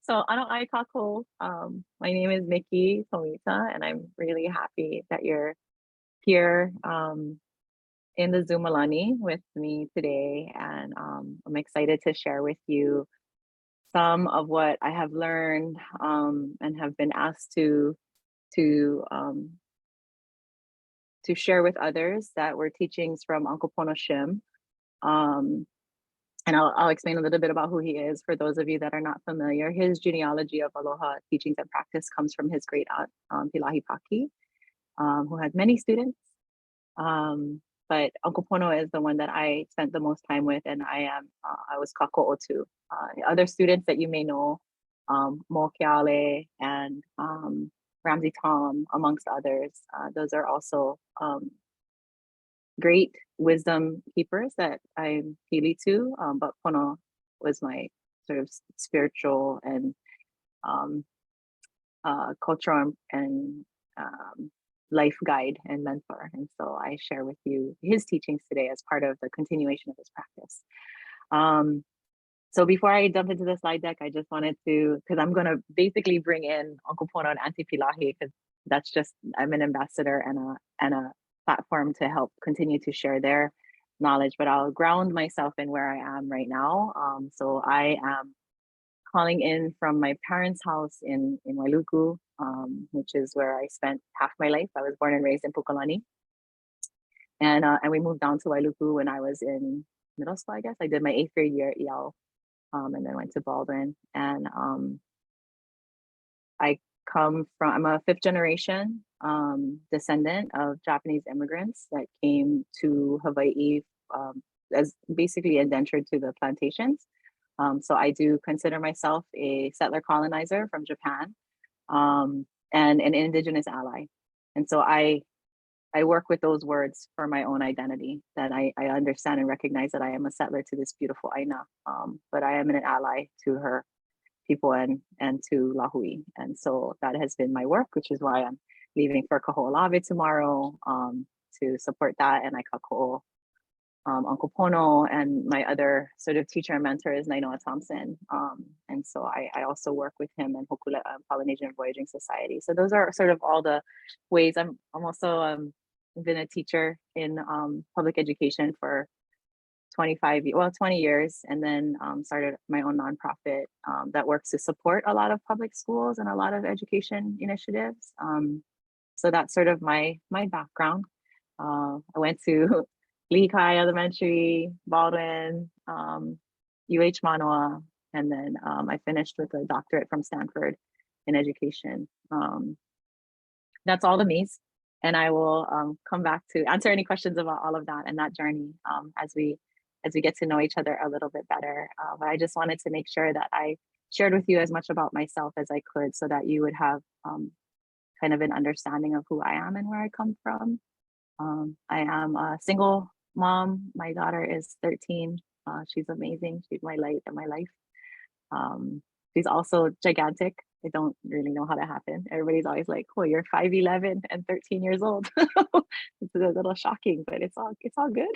So ano ai kako. My name is Miki, Tomita, and I'm really happy that you're here in the Zoom Alani with me today. And I'm excited to share with you some of what I have learned and have been asked to um, to share with others that were teachings from Uncle Pono Shim. Um, and I'll explain a little bit about who he is for those of you that are not familiar. His genealogy of Aloha teachings and practice comes from his great aunt, Pilahi Paki, who had many students. Um, but Uncle Pono is the one that I spent the most time with, and I was kako'o too. Other students that you may know, Mo Keale and Ramsey Tom, amongst others. Those are also great wisdom keepers that I'm pili to, but Pono was my sort of spiritual and um, cultural and life guide and mentor. And so I share with you his teachings today as part of the continuation of his practice. So before I jump into the slide deck, I just wanted to, because I'm going to basically bring in Uncle Pono and Aunty Pilahi, because that's just, I'm an ambassador and a platform to help continue to share their knowledge, but I'll ground myself in where I am right now. So I am calling in from my parents' house in Wailuku, which is where I spent half my life. I was born and raised in Pukalani. And we moved down to Wailuku when I was in middle school, I guess. I did my 8th grade year at EL, and then went to Baldwin. And I'm a 5th generation descendant of Japanese immigrants that came to Hawaii as basically indentured to the plantations. So I do consider myself a settler colonizer from Japan and an indigenous ally. And so I work with those words for my own identity, that I understand and recognize that I am a settler to this beautiful Aina, but I am an ally to her people and to Lahui. And so that has been my work, which is why I'm leaving for Kaho'olawe tomorrow to support that. And I kako Uncle Pono, and my other sort of teacher and mentor is Nainoa Thompson. And so I also work with him and Hokula Polynesian Voyaging Society. So those are sort of all the ways. I'm also been a teacher in public education for 20 years, and then started my own nonprofit that works to support a lot of public schools and a lot of education initiatives. So that's sort of my background. I went to Lee Kai Elementary, Baldwin, UH Manoa, and then I finished with a doctorate from Stanford in education. That's all the me's, and I will come back to answer any questions about all of that and that journey as we get to know each other a little bit better. But I just wanted to make sure that I shared with you as much about myself as I could, so that you would have kind of an understanding of who I am and where I come from. I am a single mom. My daughter is 13. She's amazing. She's my light and my life. She's also gigantic. I don't really know how that happened. Everybody's always like, "Oh, you're 5'11" and 13 years old." It's a little shocking, but it's all good.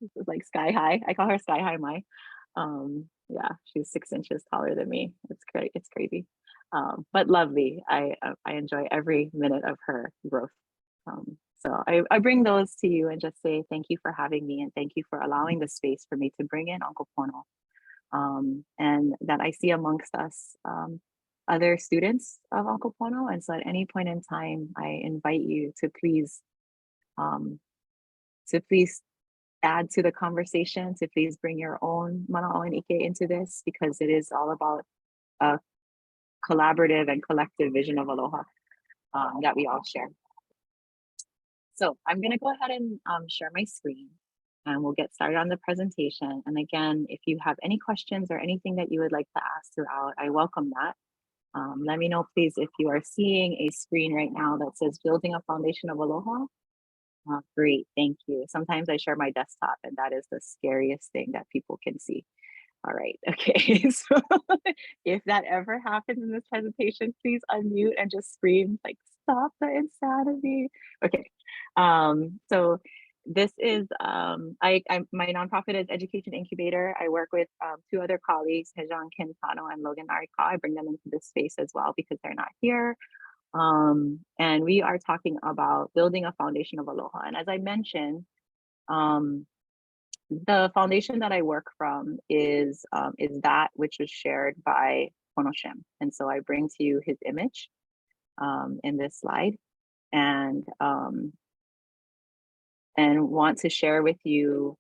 It's like sky high. I call her sky high Mai. Yeah, she's 6 inches taller than me. It's great. It's crazy, but lovely. I enjoy every minute of her growth. So I bring those to you and just say thank you for having me, and thank you for allowing the space for me to bring in Uncle Pono, and that I see amongst us other students of Uncle Pono. And so at any point in time, I invite you to please add to the conversation, to please bring your own mana'o and ike into this, because it is all about a collaborative and collective vision of aloha that we all share. So I'm going to go ahead and share my screen, and we'll get started on the presentation. And again, if you have any questions or anything that you would like to ask throughout, I welcome that. Let me know, please, if you are seeing a screen right now that says Building a Foundation of Aloha. Great, thank you. Sometimes I share my desktop, and that is the scariest thing that people can see. All right, okay. So if that ever happens in this presentation, please unmute and just scream like, "Stop the insanity." Okay, so this is my nonprofit is Education Incubator. I work with two other colleagues, Hejan Kintano and Logan Arika. I bring them into this space as well because they're not here. And we are talking about building a foundation of aloha. And as I mentioned, the foundation that I work from is that which was shared by Pono Shim. And so I bring to you his image in this slide, and want to share with you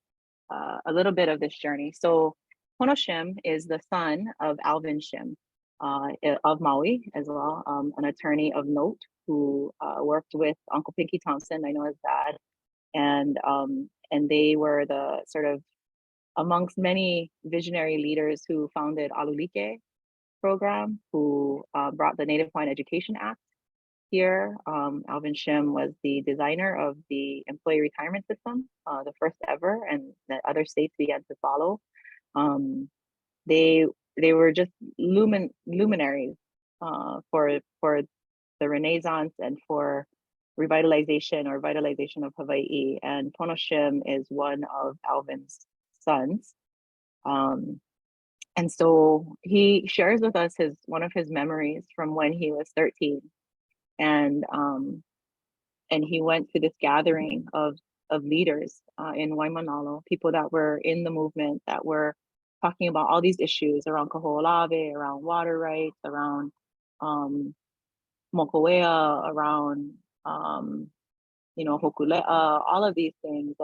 a little bit of this journey. So Pono Shim is the son of Alvin Shim of Maui as well, an attorney of note who worked with Uncle Pinky Thompson, I know his dad, and they were the sort of amongst many visionary leaders who founded Alulike program, who brought the Native Hawaiian Education Act here. Alvin Shim was the designer of the employee retirement system, the first ever, and that other states began to follow. They were just luminaries for the Renaissance and for revitalization or vitalization of Hawaii. And Pono Shim is one of Alvin's sons. And so he shares with us one of his memories from when he was 13. And he went to this gathering of leaders in Waimanalo, people that were in the movement, that were talking about all these issues around kaho'olawe, around water rights, around mokoea, around hokule'a, all of these things.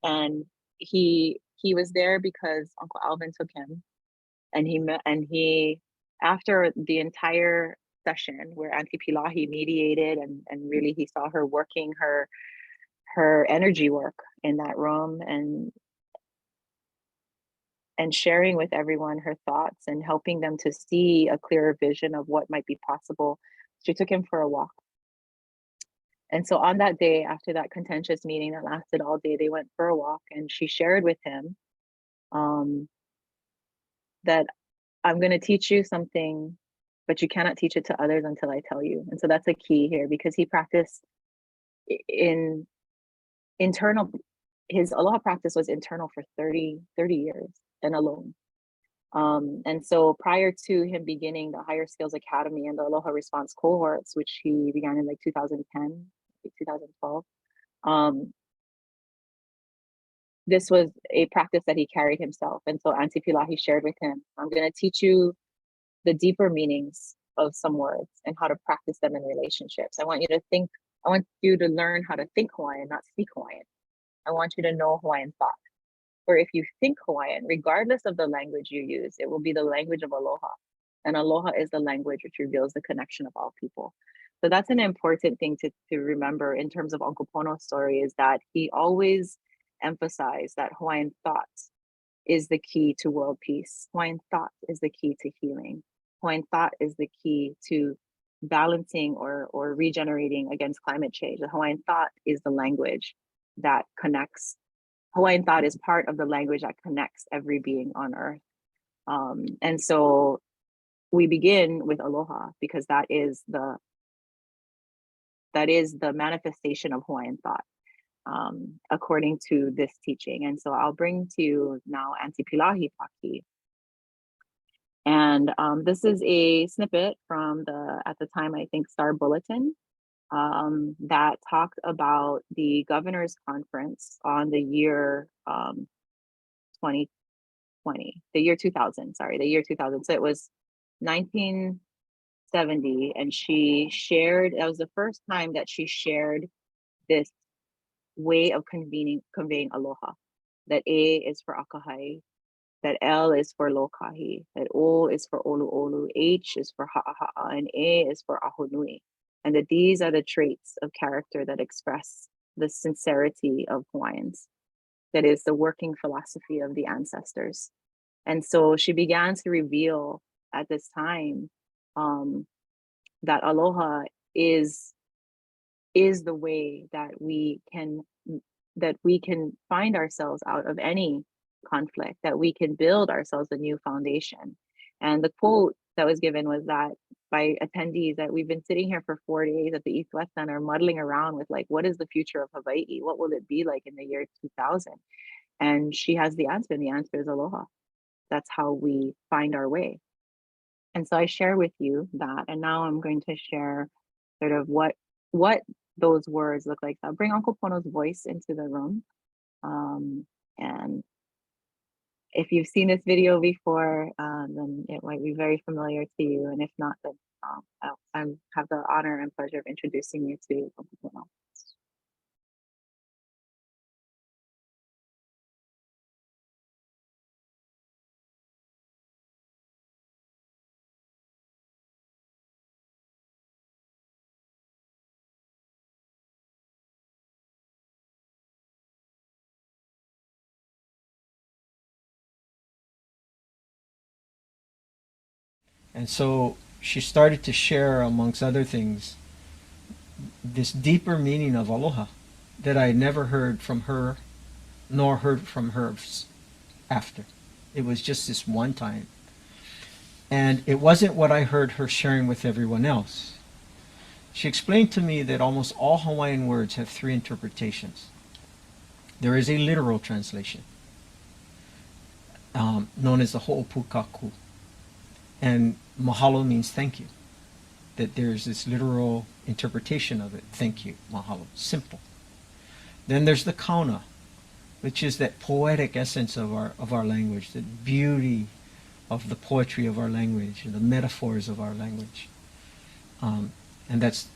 And he was there because Uncle Alvin took him, and he after the entire session where Aunty Pilahi mediated and really he saw her working her energy work in that room and sharing with everyone her thoughts and helping them to see a clearer vision of what might be possible. She took him for a walk. And so on that day, after that contentious meeting that lasted all day, they went for a walk, and she shared with him that I'm going to teach you something, but you cannot teach it to others until I tell you. And so that's a key here, because he practiced in internal, his aloha practice was internal for 30 years and alone. And so prior to him beginning the Higher Skills Academy and the Aloha Response cohorts, which he began in like 2010, 2012, this was a practice that he carried himself. And so Aunty Pilahi shared with him, I'm going to teach you the deeper meanings of some words and how to practice them in relationships. I want you to learn how to think Hawaiian, not speak Hawaiian. I want you to know Hawaiian thought. Or if you think Hawaiian, regardless of the language you use, it will be the language of aloha. And aloha is the language which reveals the connection of all people. So that's an important thing to remember in terms of Uncle Pono's story, is that he always emphasized that Hawaiian thought is the key to world peace. Hawaiian thought is the key to healing. Hawaiian thought is the key to balancing or regenerating against climate change. The Hawaiian thought is the language that connects. Hawaiian thought is part of the language that connects every being on earth. And so we begin with aloha because that is the manifestation of Hawaiian thought, according to this teaching. And so I'll bring to you now Aunty Pilahi Paki. And this is a snippet from at the time, I think, Star Bulletin, that talked about the governor's conference on the year 2020, the year 2000, sorry, the year 2000. So it was 1970, and she shared, that was the first time that she shared this way of conveying aloha, that A is for akahai, that L is for lokahi, that O is for olu olu, H is for ha'aha'a, and A is for ahonui. And that these are the traits of character that express the sincerity of Hawaiians. That is the working philosophy of the ancestors. And so she began to reveal at this time that aloha is the way that we can find ourselves out of any conflict, that we can build ourselves a new foundation. And the quote that was given was that by attendees that we've been sitting here for 4 days at the East West Center, muddling around with like, what is the future of Hawaii? What will it be like in the year 2000? And she has the answer, and the answer is aloha. That's how we find our way. And so I share with you that, and now I'm going to share sort of what those words look like. So I'll bring Uncle Pono's voice into the room. And if you've seen this video before, then it might be very familiar to you. And if not, then I have the honor and pleasure of introducing you to Uncle Pono. And so she started to share, amongst other things, this deeper meaning of aloha that I had never heard from her, nor heard from her after. It was just this one time. And it wasn't what I heard her sharing with everyone else. She explained to me that almost all Hawaiian words have three interpretations. There is a literal translation, known as the ho'opukaku. And mahalo means thank you. That there's this literal interpretation of it. Thank you, mahalo. Simple. Then there's the kauna, which is that poetic essence of our language, the beauty of the poetry of our language, the metaphors of our language. And that's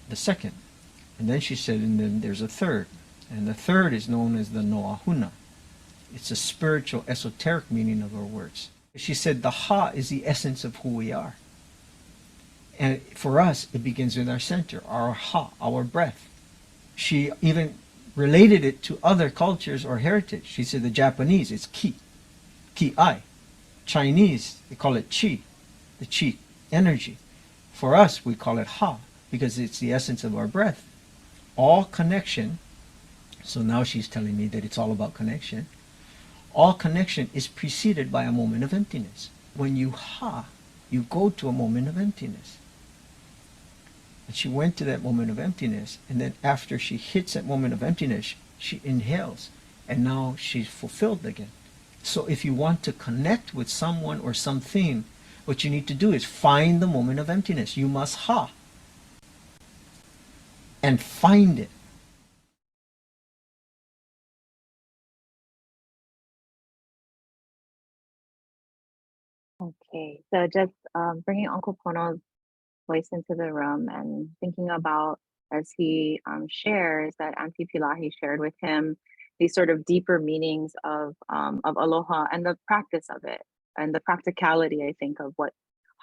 the second. And then she said, and then there's a third. And the third is known as the noahuna. It's a spiritual, esoteric meaning of our words. She said the ha is the essence of who we are. And for us, it begins with our center, our ha, our breath. She even related it to other cultures or heritage. She said the Japanese, it's ki, ki-ai. Chinese, they call it chi, the chi energy. For us, we call it ha, because it's the essence of our breath. All connection, so now she's telling me that it's all about connection. All connection is preceded by a moment of emptiness. When you ha, you go to a moment of emptiness. And she went to that moment of emptiness, and then after she hits that moment of emptiness, she inhales, and now she's fulfilled again. So if you want to connect with someone or something, what you need to do is find the moment of emptiness. You must ha, and find it. Okay, so just bringing Uncle Pono's voice into the room and thinking about, as he shares, that Aunty Pilahi shared with him these sort of deeper meanings of aloha and the practice of it, and the practicality, I think, of what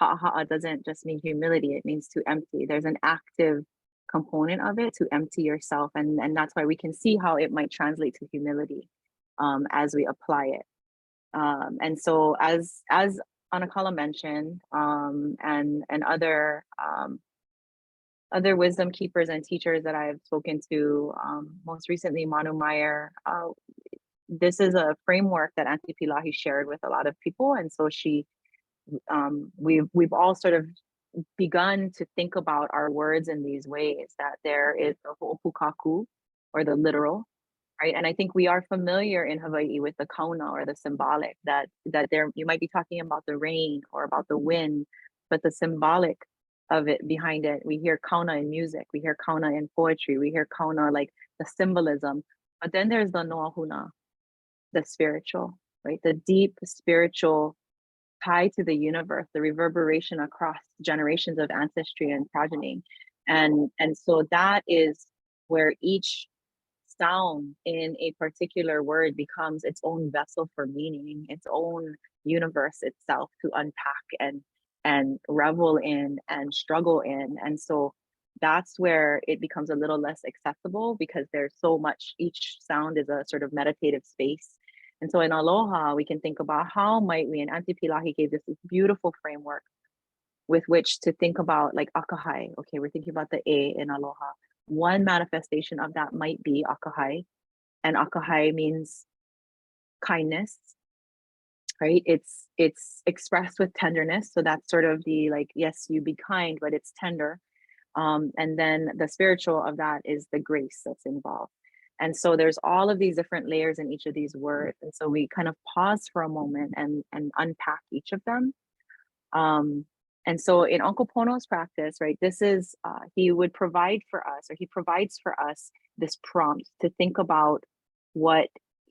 ha'a doesn't just mean humility, it means to empty. There's an active component of it to empty yourself, and that's why we can see how it might translate to humility as we apply it. And so as Anakala mentioned, and other wisdom keepers and teachers that I've spoken to, most recently Manu Meyer, this is a framework that Aunty Pilahi shared with a lot of people, and so we've all sort of begun to think about our words in these ways, that there is the ho'opukaku, or the literal, right? And I think we are familiar in Hawaii with the kauna, or the symbolic, that there you might be talking about the rain or about the wind, but the symbolic of it behind it, we hear kauna in music, we hear kauna in poetry, we hear kauna, like the symbolism. But then there's the noahuna, the spiritual, right? The deep spiritual tie to the universe, the reverberation across generations of ancestry and progeny. And so that is where each sound in a particular word becomes its own vessel for meaning, its own universe itself to unpack and revel in and struggle in. And so that's where it becomes a little less accessible, because there's so much, each sound is a sort of meditative space. And so in aloha, we can think about how might we, and Aunty Pilahi gave this beautiful framework with which to think about, like akahai. Okay, we're thinking about the A in aloha. One manifestation of that might be akahai, and akahai means kindness. right? It's expressed with tenderness. So that's sort of the like, yes, you be kind, but it's tender. And then the spiritual of that is the grace that's involved. And so there's all of these different layers in each of these words. And so we kind of pause for a moment and unpack each of them. And so in Uncle Pono's practice, right, this is, he would provide for us, or he provides for us this prompt to think about what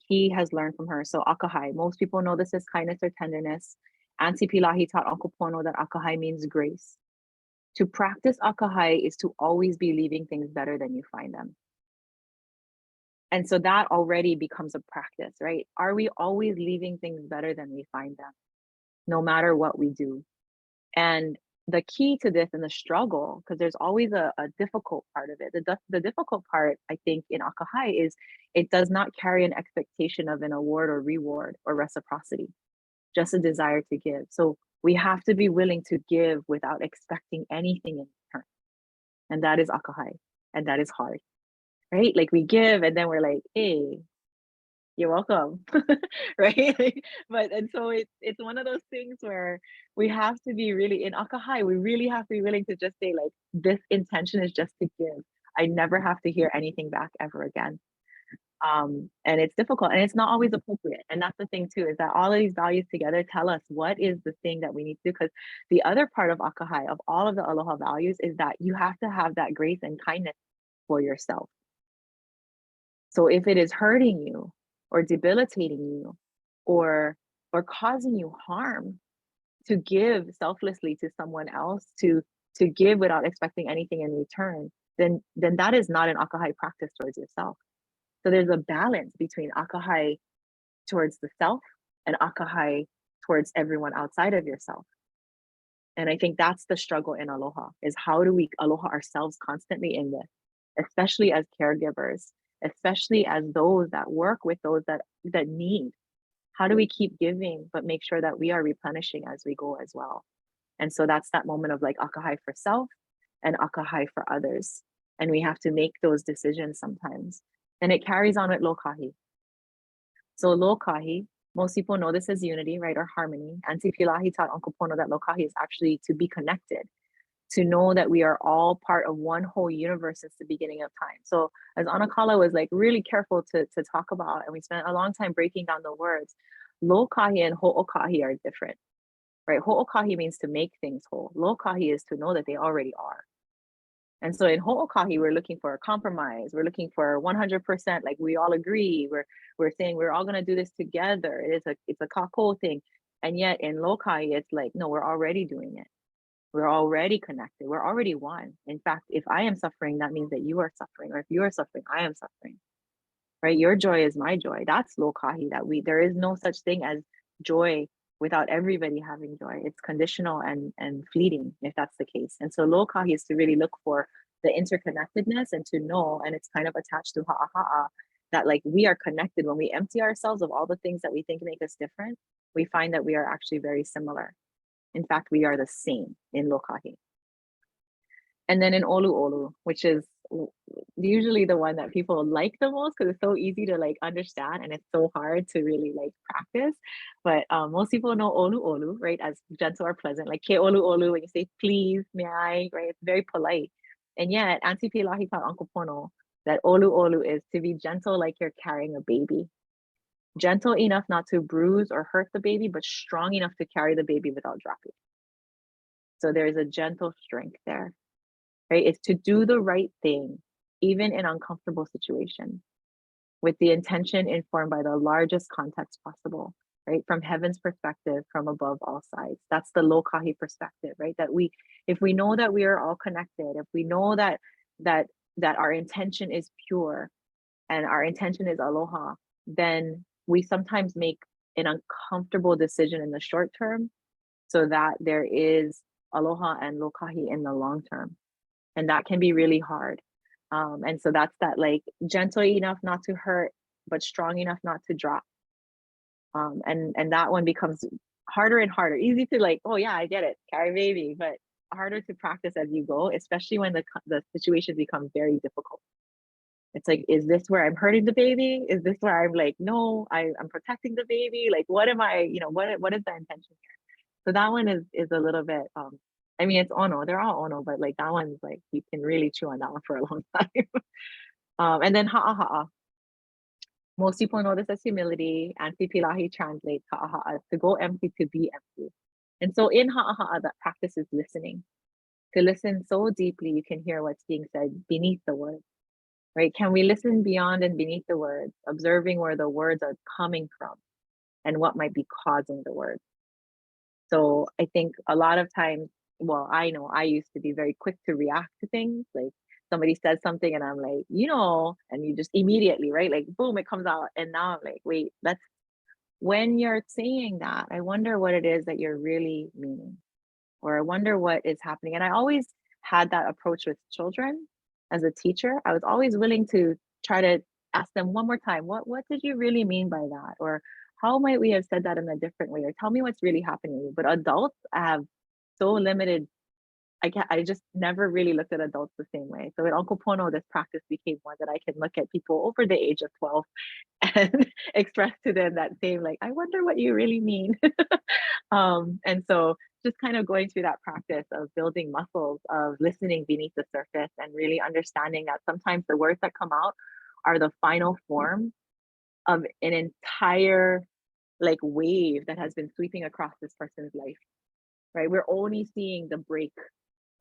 he has learned from her. So akahai, most people know this as kindness or tenderness. Aunty Pilahi taught Uncle Pono that akahai means grace. To practice akahai is to always be leaving things better than you find them. And so that already becomes a practice, right? Are we always leaving things better than we find them, no matter what we do? And the key to this and the struggle, because there's always a difficult part of it. The difficult part, I think, in akahai is it does not carry an expectation of an award or reward or reciprocity, just a desire to give. So we have to be willing to give without expecting anything in return. And that is akahai. And that is hard, right? Like we give and then we're like, hey, you're welcome, right? But and so it's one of those things where we have to be really in akahai, we really have to be willing to just say like, this intention is just to give. I never have to hear anything back ever again. And it's difficult and it's not always appropriate. And that's the thing too, is that all of these values together tell us what is the thing that we need to do. Because the other part of akahai, of all of the aloha values, is that you have to have that grace and kindness for yourself. So if it is hurting you or debilitating you or causing you harm to give selflessly to someone else, to give without expecting anything in return, then that is not an akahai practice towards yourself. So there's a balance between akahai towards the self and akahai towards everyone outside of yourself. And I think that's the struggle in aloha, is how do we aloha ourselves constantly in this, especially as caregivers, especially as those that work with those that need. How do we keep giving but make sure that we are replenishing as we go as well? And so that's that moment of like akahai for self and akahai for others. And we have to make those decisions sometimes. And it carries on with lokahi. So lokahi, most people know this as unity, right? Or harmony. Aunty Pilahi taught Uncle Pono that lokahi is actually to be connected, to know that we are all part of one whole universe since the beginning of time. So as Anakala was like really careful to talk about, and we spent a long time breaking down the words, lokahi and ho'okahi are different, right? Ho'okahi means to make things whole. Lokahi is to know that they already are. And so in ho'okahi, we're looking for a compromise. We're looking for 100%, like we all agree. We're saying we're all gonna do this together. It's a kako thing. And yet in lokahi, it's like, no, we're already doing it. We're already connected. We're already one. In fact, if I am suffering, that means that you are suffering. Or if you are suffering, I am suffering. Right? Your joy is my joy. That's lokahi, that there is no such thing as joy without everybody having joy. It's conditional and fleeting, if that's the case. And so lokahi is to really look for the interconnectedness and to know, and it's kind of attached to ha'aha'a, that like we are connected. When we empty ourselves of all the things that we think make us different, we find that we are actually very similar. In fact, we are the same in lokahi. And then in olu olu, which is usually the one that people like the most because it's so easy to like understand and it's so hard to really like practice. But most people know olu olu, right, as gentle or pleasant. Like ke olu olu, when you say please, may I, right, it's very polite. And yet, Aunty Pilahi taught Uncle Pono that olu olu is to be gentle like you're carrying a baby. Gentle enough not to bruise or hurt the baby, but strong enough to carry the baby without dropping. So there's a gentle strength there, right? It's to do the right thing, even in uncomfortable situations, with the intention informed by the largest context possible, right? From heaven's perspective, from above all sides. That's the lokahi perspective, right? That if we know that we are all connected, if we know that our intention is pure and our intention is aloha, then we sometimes make an uncomfortable decision in the short term so that there is aloha and lokahi in the long term. And that can be really hard. And so that's that like gentle enough not to hurt, but strong enough not to drop. And that one becomes harder and harder. Easy to like, oh yeah, I get it, carry baby, but harder to practice as you go, especially when the situations become very difficult. It's like, is this where I'm hurting the baby? Is this where I'm like, no, I'm protecting the baby? Like, what am I, what is the intention here? So that one is a little bit, I mean, it's ono, they're all ono, but like that one's like, you can really chew on that one for a long time. And then ha'a. Most people know this as humility. Aunty Pilahi translates ha'a to go empty, to be empty. And so in ha'a, that practice is listening. To listen so deeply, you can hear what's being said beneath the words, right? Can we listen beyond and beneath the words, observing where the words are coming from and what might be causing the words? So I think a lot of times, well, I know I used to be very quick to react to things. Like somebody says something and I'm like, and you just immediately, right? Like boom, it comes out. And now I'm like, wait, when you're saying that, I wonder what it is that you're really meaning, or I wonder what is happening. And I always had that approach with children as a teacher. I was always willing to try to ask them one more time, what did you really mean by that? Or how might we have said that in a different way? Or tell me what's really happening. But adults have so limited. I just never really looked at adults the same way. So at Uncle Pono, this practice became one that I can look at people over the age of 12 and express to them that same, like, I wonder what you really mean. And so just kind of going through that practice of building muscles of listening beneath the surface and really understanding that sometimes the words that come out are the final form of an entire like wave that has been sweeping across this person's life, right? We're only seeing the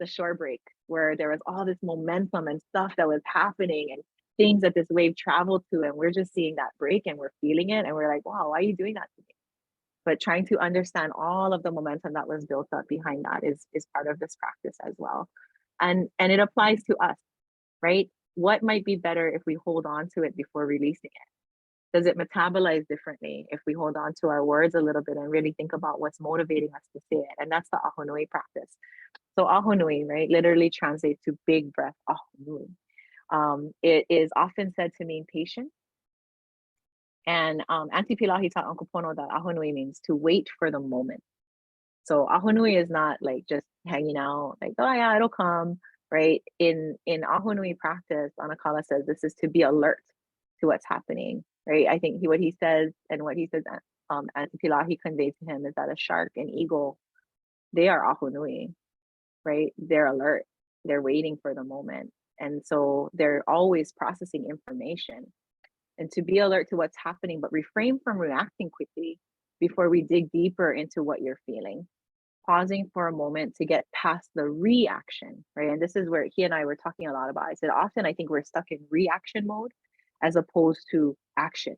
shore break, where there was all this momentum and stuff that was happening and things that this wave traveled to. And we're just seeing that break and we're feeling it. And we're like, wow, why are you doing that to me? But trying to understand all of the momentum that was built up behind that is part of this practice as well. And it applies to us, right? What might be better if we hold on to it before releasing it? Does it metabolize differently if we hold on to our words a little bit and really think about what's motivating us to say it? And that's the ahonui practice. So ahonui, right, literally translates to big breath, ahonui. It is often said to mean patience. And Aunty Pilahi taught Uncle Pono that ahonui means to wait for the moment. So ahonui is not like just hanging out, like, oh yeah, it'll come, right? In ahonui practice, Anakala says this is to be alert to what's happening, right? I think what he says Aunty Pilahi conveyed to him is that a shark, an eagle, they are ahonui, right? They're alert, they're waiting for the moment. And so they're always processing information. And to be alert to what's happening, but refrain from reacting quickly before we dig deeper into what you're feeling. Pausing for a moment to get past the reaction, right? And this is where he and I were talking a lot about. I said, often I think we're stuck in reaction mode as opposed to action.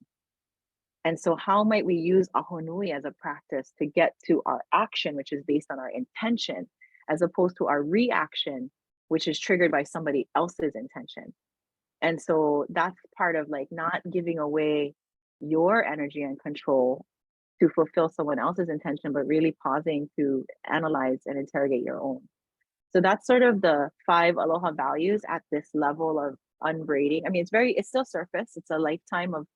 And so how might we use ahonui as a practice to get to our action, which is based on our intention, as opposed to our reaction, which is triggered by somebody else's intention? And so that's part of like not giving away your energy and control to fulfill someone else's intention, but really pausing to analyze and interrogate your own. So that's sort of the 5 aloha values at this level of unbraiding. I mean, it's still surface. It's a lifetime of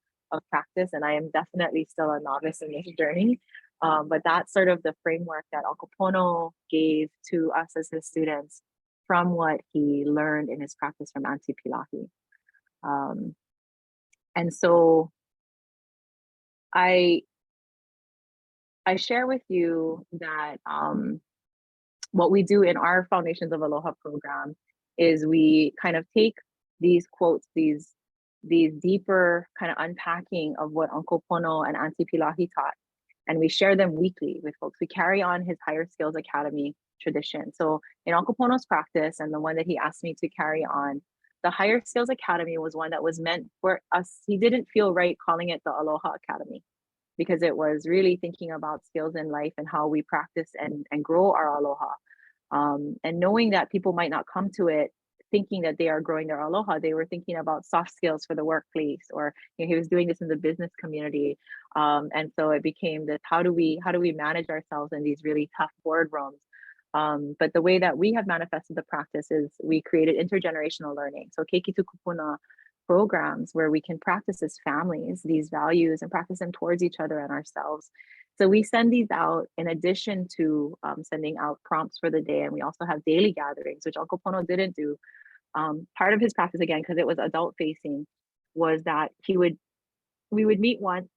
practice, and I am definitely still a novice in this journey. But that's sort of the framework that Uncle Pono gave to us as his students from what he learned in his practice from Aunty Pilahi. And so I share with you that what we do in our Foundations of Aloha program is we kind of take these quotes, these deeper kind of unpacking of what Uncle Pono and Aunty Pilahi taught, and we share them weekly with folks. We carry on his Higher Skills Academy tradition. So in Uncle Pono's practice, and the one that he asked me to carry on, the Higher Skills Academy was one that was meant for us. He didn't feel right calling it the Aloha Academy, because it was really thinking about skills in life and how we practice and grow our aloha. And knowing that people might not come to it thinking that they are growing their aloha, they were thinking about soft skills for the workplace, or he was doing this in the business community. And so it became this, how do we manage ourselves in these really tough boardrooms? But the way that we have manifested the practice is we created intergenerational learning. So Keikitu Kupuna programs where we can practice as families these values and practice them towards each other and ourselves. So we send these out in addition to sending out prompts for the day, and we also have daily gatherings, which Uncle Pono didn't do. Part of his practice, again, because it was adult facing, was that we would meet once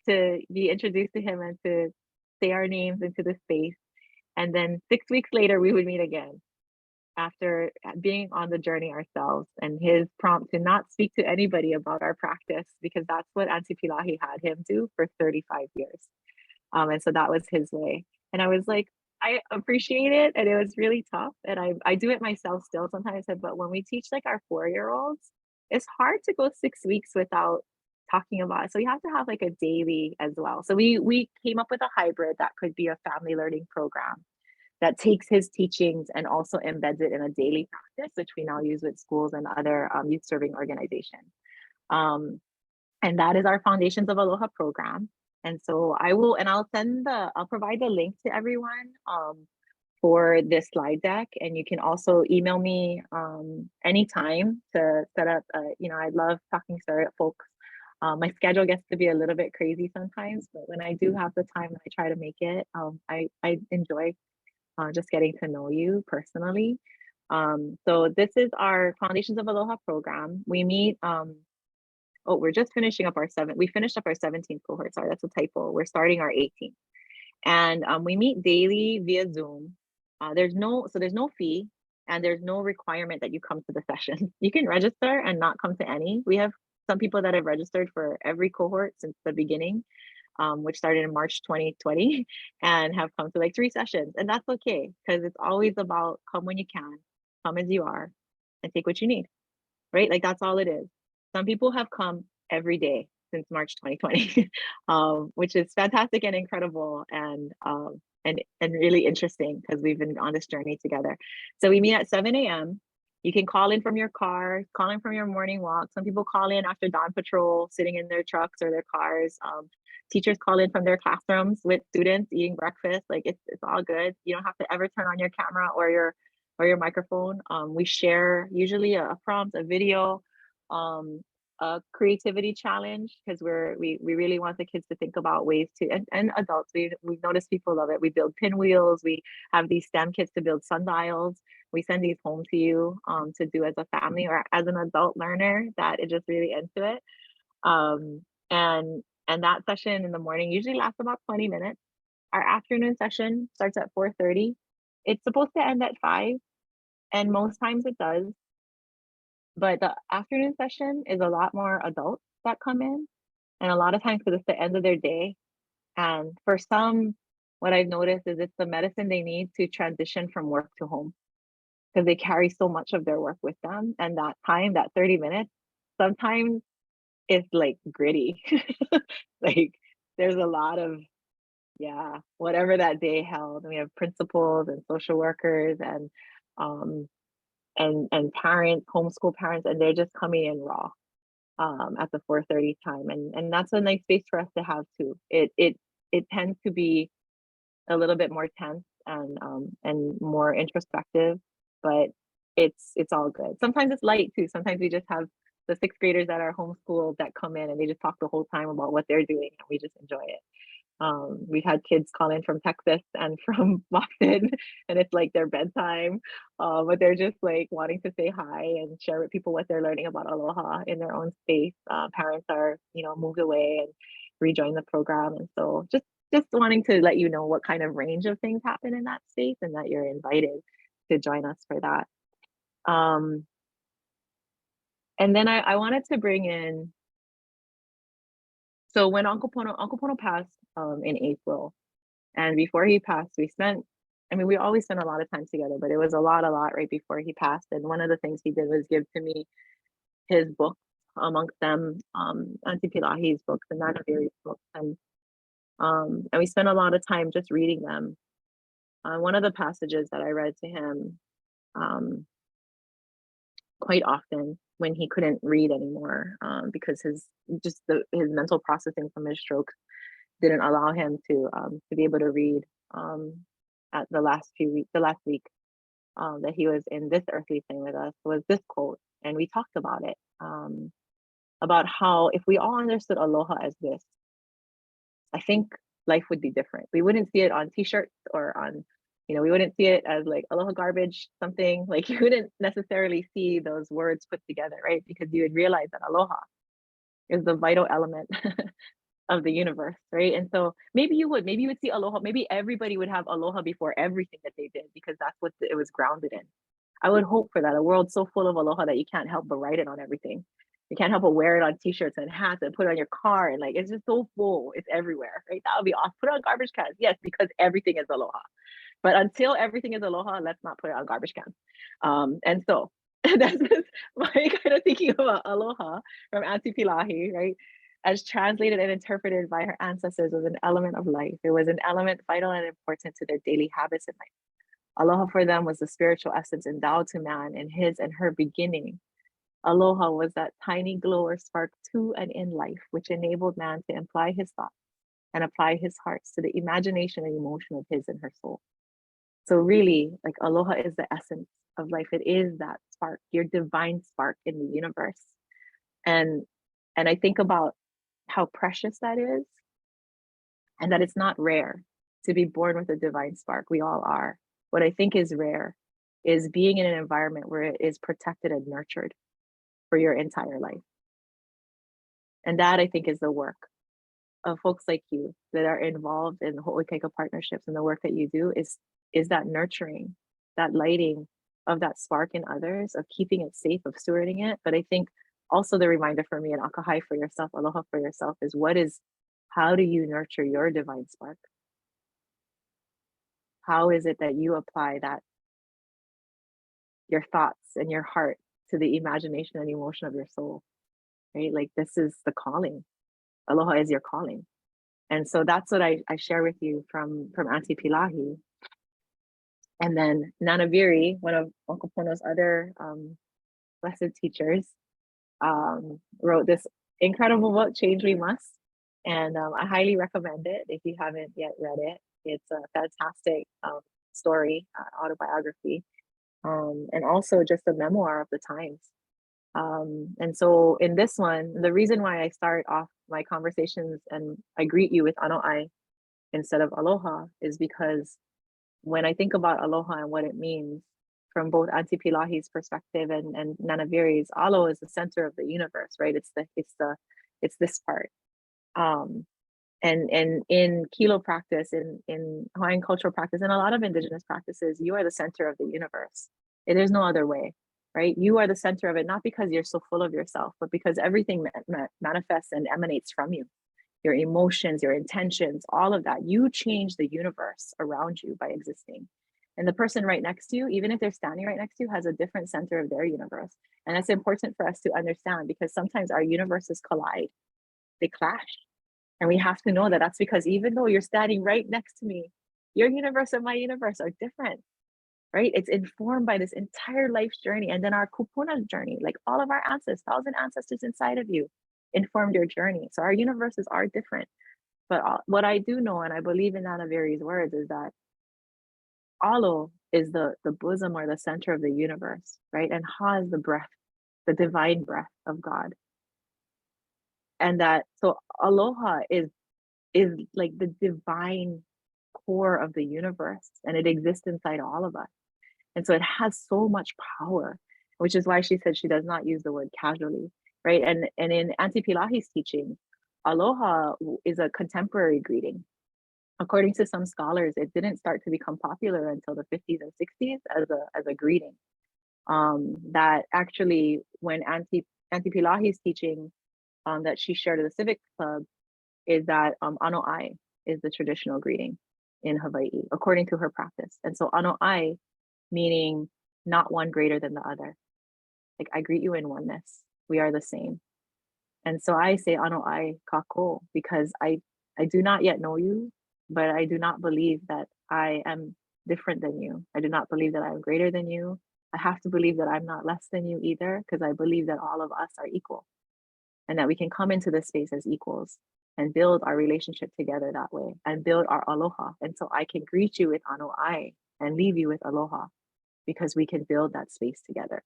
to be introduced to him and to say our names into the space. And then 6 weeks later, we would meet again after being on the journey ourselves. And his prompt to not speak to anybody about our practice, because that's what Aunty Pilahi had him do for 35 years. And so that was his way. And I was like, I appreciate it. And it was really tough. And I do it myself still sometimes. But when we teach like our 4-year-olds, it's hard to go 6 weeks without talking about it. So you have to have like a daily as well. So we came up with a hybrid that could be a family learning program that takes his teachings and also embeds it in a daily practice, which we now use with schools and other youth serving organizations. And that is our Foundations of Aloha program. And so I'll provide the link to everyone for this slide deck. And you can also email me anytime to set up, I love talking to folks. My schedule gets to be a little bit crazy sometimes, but when I do have the time, I try to make it. I enjoy just getting to know you personally. So this is our Foundations of Aloha program. We meet, we're just finishing up we finished up our 17th cohort. Sorry, that's a typo. We're starting our 18th. And we meet daily via Zoom. There's no fee and there's no requirement that you come to the session. You can register and not come to any. We have some people that have registered for every cohort since the beginning. Which started in March 2020 and have come to like 3 sessions. And that's okay, because it's always about come when you can, come as you are, and take what you need, right? Like that's all it is. Some people have come every day since March 2020, which is fantastic and incredible and really interesting because we've been on this journey together. So we meet at 7 a.m. You can call in from your car, call in from your morning walk. Some people call in after dawn patrol, sitting in their trucks or their cars. Teachers call in from their classrooms with students eating breakfast. Like it's all good. You don't have to ever turn on your camera or your microphone. We share usually a prompt, a video, a creativity challenge, because we really want the kids to think about ways to, and adults, we've noticed people love it. We build pinwheels. We have these STEM kits to build sundials. We send these home to you to do as a family or as an adult learner that is just really into it. And that session in the morning usually lasts about 20 minutes. Our afternoon session starts at 4:30. It's supposed to end at 5, and most times it does. But the afternoon session is a lot more adults that come in, and a lot of times because it's the end of their day. And for some, what I've noticed is it's the medicine they need to transition from work to home, because they carry so much of their work with them. And that time, that 30 minutes, sometimes it's like gritty. Like there's a lot of, whatever that day held. And we have principals and social workers and parents, homeschool parents, and they're just coming in raw at the 4:30 time. And that's a nice space for us to have too. It tends to be a little bit more tense and more introspective, but it's all good. Sometimes it's light too. Sometimes we just have the 6th graders that are homeschooled that come in and they just talk the whole time about what they're doing, and we just enjoy it. We've had kids call in from Texas and from Boston, and it's like their bedtime, but they're just like wanting to say hi and share with people what they're learning about Aloha in their own space. Parents are, moved away and rejoined the program, and so just wanting to let you know what kind of range of things happen in that space, and that you're invited to join us for that. And then I wanted to bring in, so when Uncle Pono passed in April, and before he passed, we always spent a lot of time together, but it was a lot right before he passed. And one of the things he did was give to me his book, amongst them, Aunty Pilahi's books and Nanavieri's books. And we spent a lot of time just reading them. One of the passages that I read to him quite often when he couldn't read anymore, because his mental processing from his stroke didn't allow him to be able to read at the last week that he was in this earthly plane with us, was this quote. And we talked about it, about how if we all understood aloha as this, I think life would be different. We wouldn't see it on t-shirts or on You know, we wouldn't see it as like aloha garbage, something like you wouldn't necessarily see those words put together, right? Because you would realize that aloha is the vital element of the universe, right? And so maybe you would see aloha, maybe everybody would have aloha before everything that they did because that's what it was grounded in. I would hope for that, a world so full of aloha that you can't help but write it on everything. You can't help but wear it on t-shirts and hats and put it on your car, and like it's just so full, it's everywhere, right? That would be awesome. Put it on garbage cans, yes, because everything is aloha. But until everything is aloha, let's not put it on garbage cans. And so that's just my kind of thinking about aloha from Aunty Pilahi, right? As translated and interpreted by her ancestors was an element of life. It was an element vital and important to their daily habits in life. Aloha for them was the spiritual essence endowed to man in his and her beginning. Aloha was that tiny glow or spark to and in life, which enabled man to imply his thoughts and apply his hearts to the imagination and emotion of his and her soul. So really, like aloha is the essence of life. It is that spark, your divine spark in the universe. And I think about how precious that is, and that it's not rare to be born with a divine spark. We all are. What I think is rare is being in an environment where it is protected and nurtured for your entire life. And that I think is the work of folks like you that are involved in the Ho'oikaika partnerships, and the work that you do is that nurturing, that lighting of that spark in others, of keeping it safe, of stewarding it. But I think also the reminder for me, and akahai for yourself, aloha for yourself, is how do you nurture your divine spark? How is it that you apply that, your thoughts and your heart, to the imagination and emotion of your soul, right? Like this is the calling. Aloha is your calling. And so that's what I share with you from Aunty Pilahi. And then Nanaviri, one of Uncle Pono's other blessed teachers, wrote this incredible book, Change We Must. And I highly recommend it if you haven't yet read it. It's a fantastic story, autobiography, and also just a memoir of the times. And so in this one, the reason why I start off my conversations and I greet you with ano'ai instead of aloha is because when I think about aloha and what it means from both Aunty Pilahi's perspective and Nanaviri's, alo is the center of the universe, right? It's this part. And in kilo practice, in Hawaiian cultural practice, and a lot of indigenous practices, you are the center of the universe. There's no other way, right? You are the center of it, not because you're so full of yourself, but because everything manifests and emanates from you. Your emotions, your intentions, all of that. You change the universe around you by existing. And the person right next to you, even if they're standing right next to you, has a different center of their universe. And that's important for us to understand, because sometimes our universes collide, they clash. And we have to know that that's because even though you're standing right next to me, your universe and my universe are different, right? It's informed by this entire life's journey. And then our kupuna journey, like all of our ancestors, 1,000 ancestors inside of you informed your journey. So our universes are different. But what I do know, and I believe in Nanaviri's words, is that alo is the bosom or the center of the universe, right? And ha is the breath, the divine breath of God. And that, so aloha is like the divine core of the universe, and it exists inside all of us. And so it has so much power, which is why she said she does not use the word casually, right? And in Aunty Pilahi's teaching, aloha is a contemporary greeting. According to some scholars, it didn't start to become popular until the 50s and 60s as a greeting. That actually, when Aunty Pilahi's teaching that she shared at the Civic Club, is that ano'ai is the traditional greeting in Hawaii, according to her practice. And so ano'ai, meaning not one greater than the other. Like, I greet you in oneness. We are the same. And so I say ano'ai kako, because I do not yet know you, but I do not believe that I am different than you. I do not believe that I am greater than you. I have to believe that I'm not less than you either, because I believe that all of us are equal, and that we can come into this space as equals and build our relationship together that way, and build our aloha. And so I can greet you with ano'ai and leave you with aloha, because we can build that space together.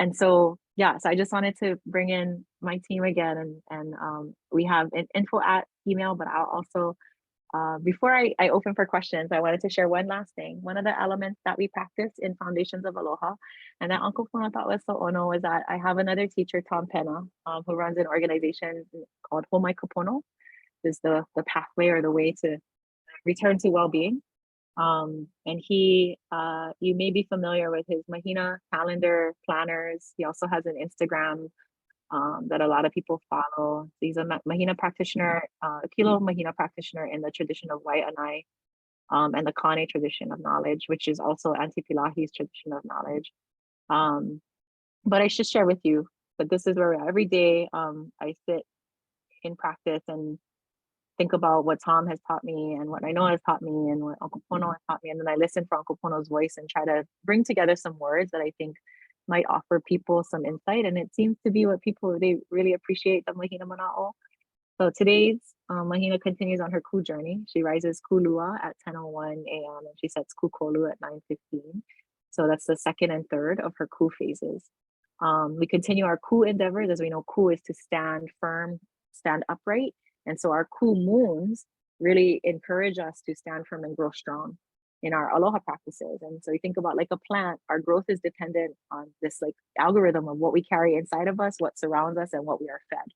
And so, yeah, so I just wanted to bring in my team again, and we have an info at email, but I'll also Before I open for questions, I wanted to share one last thing. One of the elements that we practice in Foundations of Aloha, and that Uncle Pono thought was so ono, is that I have another teacher, Tom Penna, who runs an organization called Homai Kupono, is the pathway or the way to return to well-being. And you may be familiar with his Mahina calendar planners. He also has an Instagram that a lot of people follow. He's a Mahina practitioner, a Kilo Mahina practitioner in the tradition of Waianae, and the Kane tradition of knowledge, which is also Aunty Pilahi's tradition of knowledge. But I should share with you that this is where every day I sit in practice and think about what Tom has taught me and what I know has taught me and what Uncle Pono has taught me. And then I listen for Uncle Pono's voice and try to bring together some words that I think might offer people some insight. And it seems to be what people, they really appreciate the Mahina Mana'o. So today's Mahina continues on her ku journey. She rises kulua at 10:01 a.m. and she sets kukolu at 9:15. So that's the second and third of her ku phases. We continue our ku endeavors. As we know, ku is to stand firm, stand upright. And so our ku moons really encourage us to stand firm and grow strong in our aloha practices. And so you think about like a plant, our growth is dependent on this like algorithm of what we carry inside of us, what surrounds us, and what we are fed.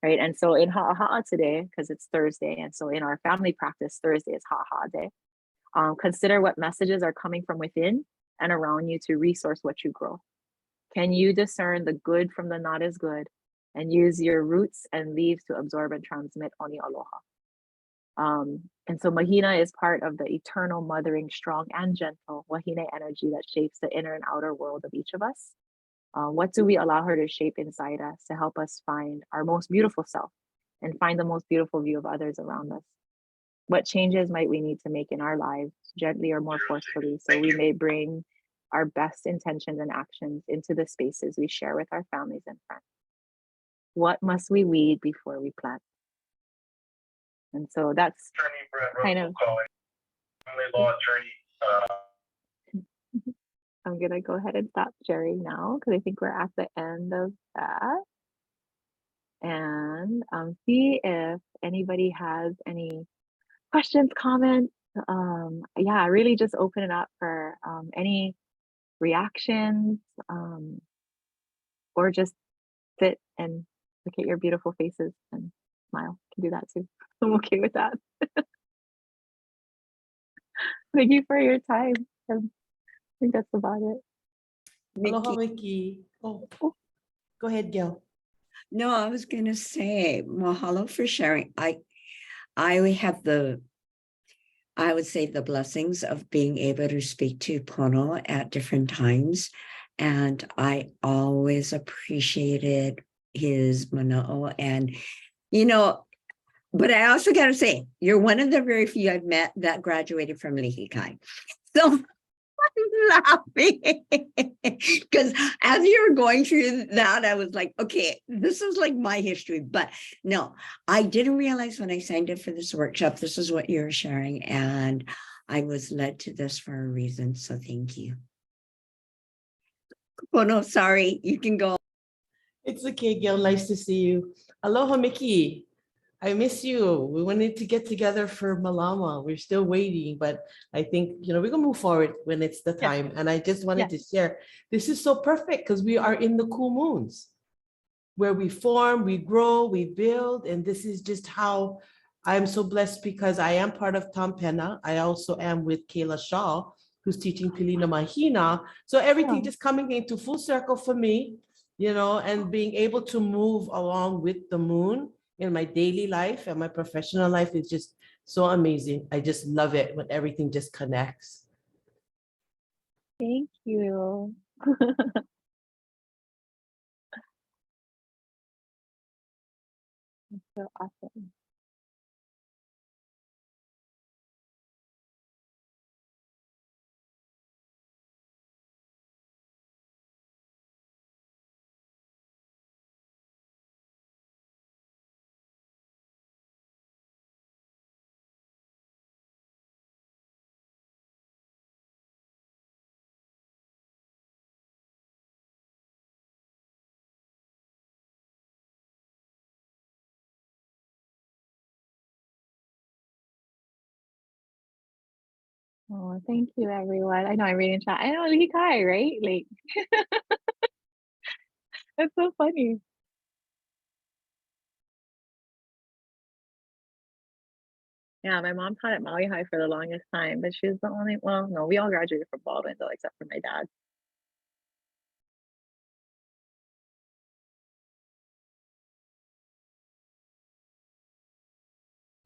Right. And so in Ha'aha'a today, because it's Thursday, and so in our family practice, Thursday is Ha'aha'a day. Consider what messages are coming from within and around you to resource what you grow. Can you discern the good from the not as good and use your roots and leaves to absorb and transmit Oni Aloha? And so Mahina is part of the eternal, mothering, strong, and gentle Wahine energy that shapes the inner and outer world of each of us. What do we allow her to shape inside us to help us find our most beautiful self and find the most beautiful view of others around us? What changes might we need to make in our lives, gently or more forcefully, so we may bring our best intentions and actions into the spaces we share with our families and friends? What must we weed before we plant? And so that's kind of family law attorney. I'm gonna go ahead and stop sharing now because I think we're at the end of that. And see if anybody has any questions, comments. Yeah, really just open it up for any reactions, or just sit and look at your beautiful faces and smile. Can do that too. I'm okay with that. Thank you for your time. I think that's about it. Aloha, Miki. Oh, go ahead, Gil. No, I was going to say mahalo for sharing. I have I would say the blessings of being able to speak to Pono at different times. And I always appreciated his mana'o. And, but I also got to say, you're one of the very few I've met that graduated from Lihikai. So I'm laughing because as you were going through that, I was like, okay, this is like my history. But no, I didn't realize when I signed up for this workshop, this is what you're sharing. And I was led to this for a reason. So thank you. Oh, no, sorry. You can go. It's okay, Gil. Nice to see you. Aloha, Miki. I miss you. We wanted to get together for Malama. We're still waiting, but I think, we're going to move forward when it's the time. And I just wanted to share, this is so perfect because we are in the cool moons where we form, we grow, we build. And this is just how I'm so blessed because I am part of Tom Penna. I also am with Kayla Shaw, who's teaching Pilina Mahina. So everything just coming into full circle for me, and being able to move along with the moon in my daily life and my professional life is just so amazing. I just love it when everything just connects. Thank you. So awesome. Oh, thank you, everyone. I know I'm reading chat. I know he kai, right? Like that's so funny. Yeah, my mom taught at Maui High for the longest time, but she was the only. Well, no, we all graduated from Baldwin though, except for my dad.